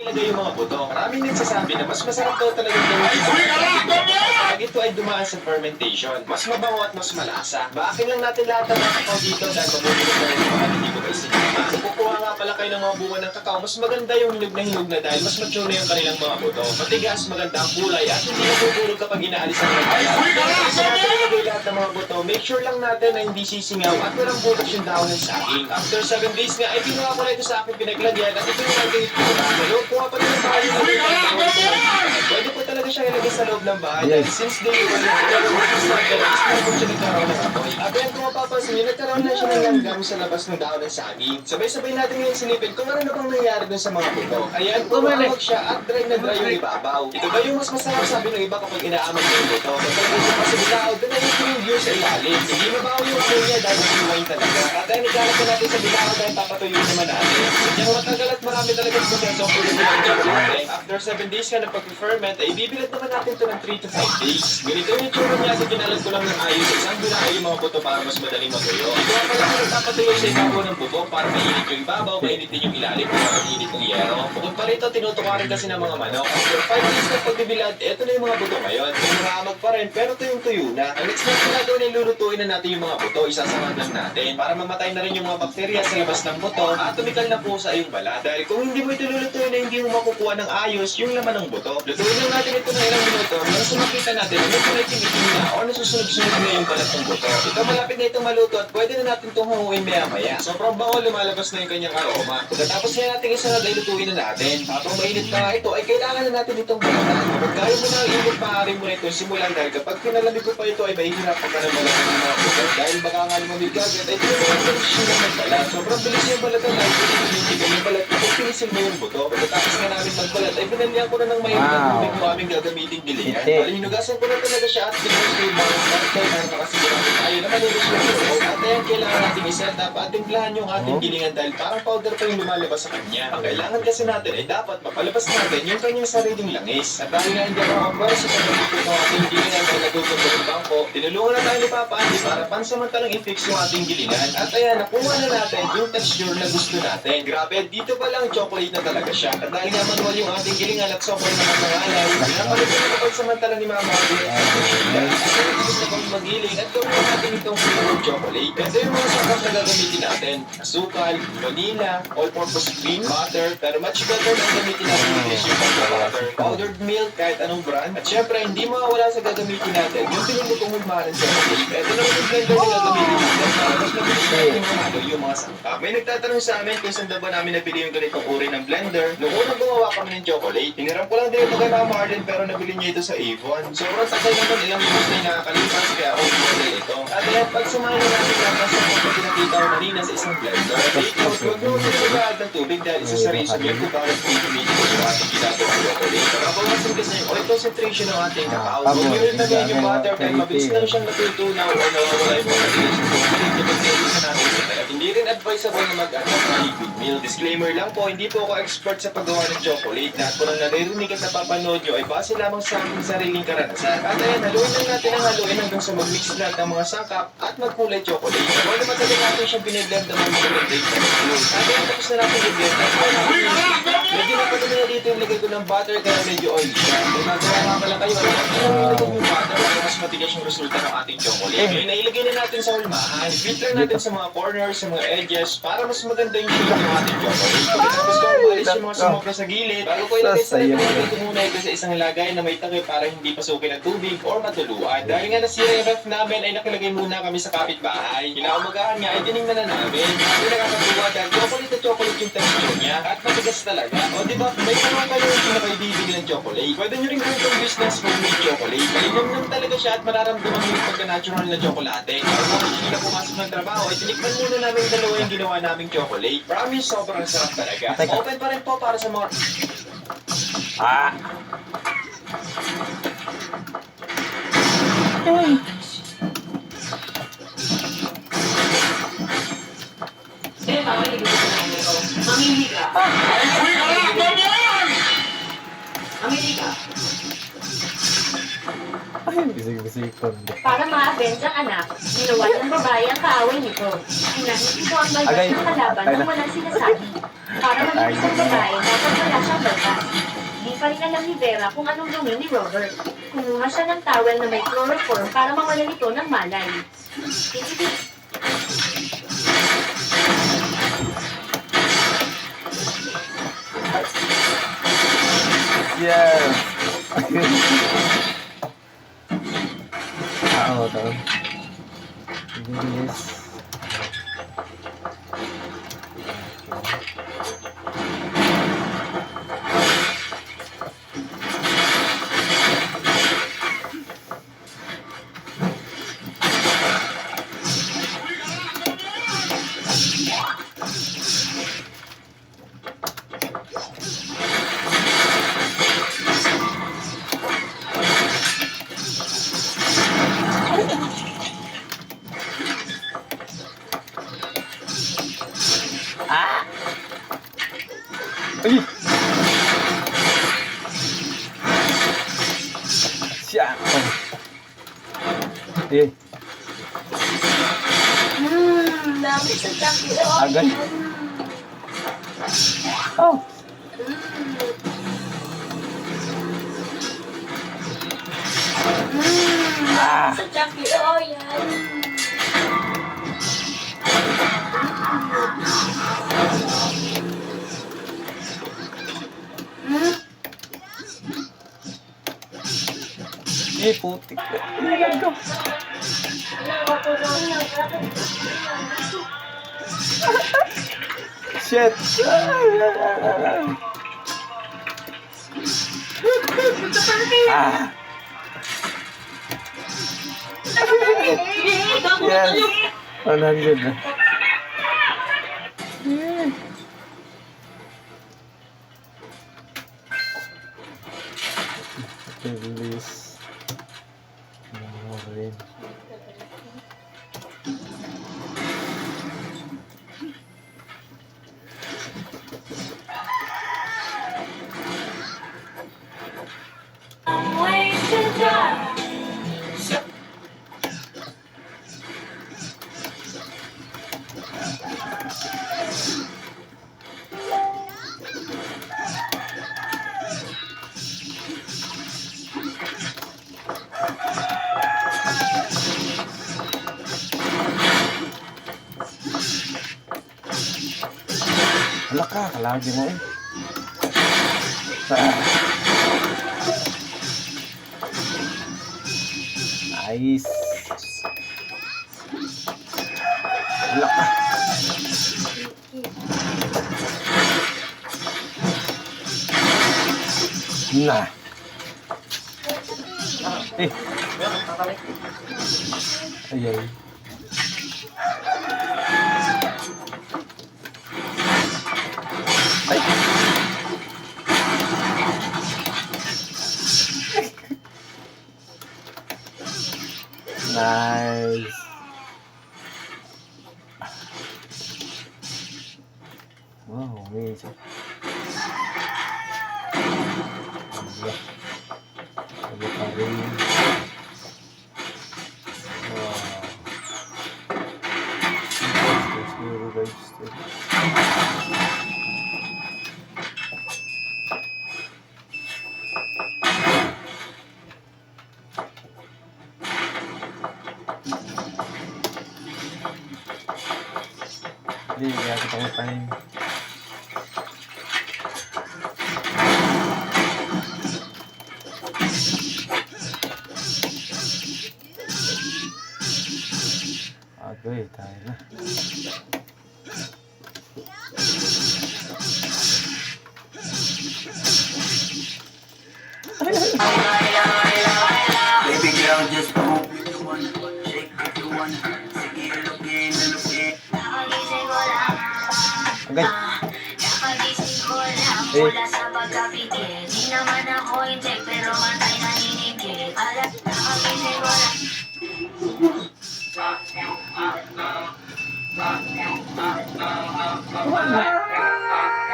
Ilagay yung mga buto. Maraming nagsasabi na mas masarap daw talaga gawin kapag ito ay dumaan sa fermentation. Mas mabango at mas malasa. Baakin lang natin lahat ng mga kakao dito dahil mamumulog na rin yung mga hindi ko kayo sinama. Kung kukuha nga pala kayo ng mga bunga ng kakao, mas maganda yung hinog na dahil mas mature na yung kanilang mga buto. Matigas, maganda ang kulay at hindi nabubulog kapag inaalis ang mga kaya. Kasi natin ilagay lahat ng mga buto, make sure lang natin na hindi sisingaw at walang butas yung dahon ng saging. After 7 days nga, ay ginawa ko na ito sa aking pinaglagyan at ito yung naging ito. Kung nga pa rin ang bahay pwede po talaga siya ilagay sa loob ng bahay. Dahil since day 1, nagkaroon ng apoy. At yan kung mapapansin nyo, nagkaroon na siya ng langgam sa labas ng dahon ng saging. Sabay-sabay natin ngayon silipin kung ano na bang nangyari dun sa mga buto. Ayan, kumawag siya at dry na dry yung ibabaw. Ito ba yung mas masarap sabi ng iba kapag inaamag yung buto? Kapag ito pa sa bilao, doon na yung view sa ilalim. Hindi mabaw yung amoy niya dahil mahiwain talaga. At ayun, ikalat na natin sa bilao dahil papatuyo naman natin. Yung matagal at marami talaga sa proseso after 7 days ka na pag-ferment, ay ibibilat naman natin ito ng 3 to 5 days. Ganito yung tsura niya sa kinalat ko lang ng ayos sa isang binahay yung mga buto para mas madaling matuyo. Ito ang pala ko nagpapatuyo sa ibabaw ng bubong para mainit yung ibabaw, mainit din yung ilalim para mainit yung yero. Bukod pa rito, tinutukarin kasi ng mga manok. After 5 days na pagbibilad, ito na yung mga buto ngayon. May mga amag pa rin, pero ito yung tuyo na. Ang next step na doon ay lulutuin na natin yung mga buto, isasamad lang natin para mamatay na rin yung mga bakterya sa labas ng buto at tumikal na po sa iyong balat. Dahil kung hindi mo ito lulutuin na hindi mo makukuha ng ayos yung laman ng buto. Lutuin lang natin ito ng ilang minuto para sa makita natin ano pa rin tinitin na o nasusunod-sunod na yung balat ng buto. Ito malapit na itong maluto at pwede na natin itong hanguin maya-maya. Sobrang bango, lumalabas na yung kanyang aroma. Pagkatapos na natin isunod ay lutuin na natin. Habang mainit pa nga ito ay kailangan na natin itong balatan. Kapag kaya mo na ang init, maaari mo na ito simulan dahil kapag pinalamig ko pa ito ay mahihirapan ka na malatan ng mga buto. Dahil baka nga lumamig agad ay tinulungan siya ng magbalat. Sobrang bilis yung balatan dahil pinitigan yung balat. Kapag pinisil mo yung buto, pagkatapos na namin magbalat ay pinalihan ko na ng mayroon ng tubig mo aming gagamiting dilingan. Hinugasan ko na talaga siya at pinugas ko yung mga marker para makasigurado tayo na malinis yung buto. At ayan, kailangan natin i-set up at timplahan yung ating gilingan dahil parang powder pa yung lumalabas sa kanya. Ang kailangan kasi natin ay dapat mapalabas natin yung kanyang sariling langis. At dahil nga hindi ako makabar sa pagkakito ng ating gilingan dahil natutup ko yung bangko, tinulungan na tayo ni Papa Andy para pansamantalang i-fix yung ating gilingan. At ayan, nakuha na natin yung texture na gusto natin. Grabe, dito pa lang chocolate na talaga siya. At dahil nga manual yung ating gilingan at sobrang nakakangalaw, pinapalit ko na pansamantala ni Mama Andy at gusto kong magiling at gawin natin itong flavor chocolate. Ito yung mga sangkap na gagamitin natin. Asukal, vanilla, all-purpose cream, butter, pero much better na gamitin natin is yung butter, powdered milk, kahit anong brand. At syempre, hindi mawawala sa gagamitin natin yung pinulutong hulmahan sa chocolate. Ito naman yung blender na gagamitin natin para mas mabilis natin mahalo yung mga sangkap. May nagtatanong sa amin kung saan daw ba namin nabili yung ganitong uri ng blender. Noong unang gumawa kami ng chocolate, hiniram ko lang din ito kay Mama Arlen pero nabili niya ito sa Avon. Sobrang tagal naman, ilang minutes na yung nakakalipas kaya ako model ito. At ayan, pag sumahin na natin natin sa mga pinakita ko kanina sa isang blender, take note, huwag mo sinagaad ng tubig dahil isa sa reason yun kung bakit pinipili ko yung ating ginagawa ng chocolate. Nakabawasan kasi yung oil concentration ng ating kakao. Huwag nyo rin tagayin yung butter dahil mabilis lang siyang natutunaw o nawawala yung mga bilis ng chocolate kapag nilisa natin sa tayo. Hindi rin advisable na mag-add ng liquid milk. Disclaimer lang po, hindi po ako expert sa paggawa ng chocolate. Lahat po nang naririnig at napapanood nyo ay base lamang sa aking sariling karanasan. At ayan, haluin lang natin ang haluin hanggang sa mag-mix lahat ng mga sangkap at magkulay chocolate. Kung na matagal natin siyang binigland ng mga mag-blend ng flour. At ayan, tapos na natin i-blend. Medyo napadumi na dito yung lagay ko ng butter kaya medyo oily siya. Kung nagawa nga pala kayo, ilagay yung butter para mas matigas yung resulta ng ating chocolate. Ngayon, nailagay na natin sa hulmahan. Beat lang natin sa mga corners, sa mga edges, para mas maganda yung shape ng ating chocolate. Pagkatapos ko umalis yung mga sumok na sa gilid, bago ko ilagay sa natin, ilagay ko muna ito sa isang lagay na may takip para hindi pasukin ng tubig or matuluan. Dahil nga nasira yung ref namin ay nakilagay muna kami sa kapitbahay. Kinaumagahan nga ay tinignan na namin. Hindi nakakatuwa dahil chocolate yung texture niya at matigas talaga. O diba, may mga kayo yung pinakaibibili ng chocolate. Pwede nyo rin gawin itong business homemade chocolate. Mainam lang talaga siya at mararamdaman nyo yung pagka-natural na chocolate. Kaya kung hindi na pumasok ng trabaho, ay tinikman muna namin dalawa yung ginawa naming chocolate. Promise, sobrang sarap talaga. Open pa rin po para sa mga... Ay, Bisig-bisikon. Para ma-avenge ang anak, ginawa ng babae ang kaaway nito. Hinahin ito ang balbas Agay. ng kalaban Ay nang na. walang sinasabi. Para maging isang babae, dapat wala siyang balbas. Di pa rin alam ni Vera kung anong gawin ni Robert. Kumuha siya ng towel na may chloroform para mawalan ito ng malay. Yes! Oo, ito. Bilis. Ay! Siya! Oh. Eh, Dami sa takyo. agad. Oh! Ah! Sa takyo, yan. Eh, putik. Ilan ko? Shit! Ah! Yes! 100 na. Bilis. Rin. Hala ka, kalagi mo eh. Nice. Hala ka. Nah. Eh. Ayun. Ay. Nice. Wow, amazing. Ada kari. Wow. Guys. Hindi, kaya kita ngutahin. Agoy, tayo na. Baby girl, just move if you want, shake if you want. Sige, looking, looking. Agay. Nakagising ko lang Eh. mula sa pagkapigil. Di naman ako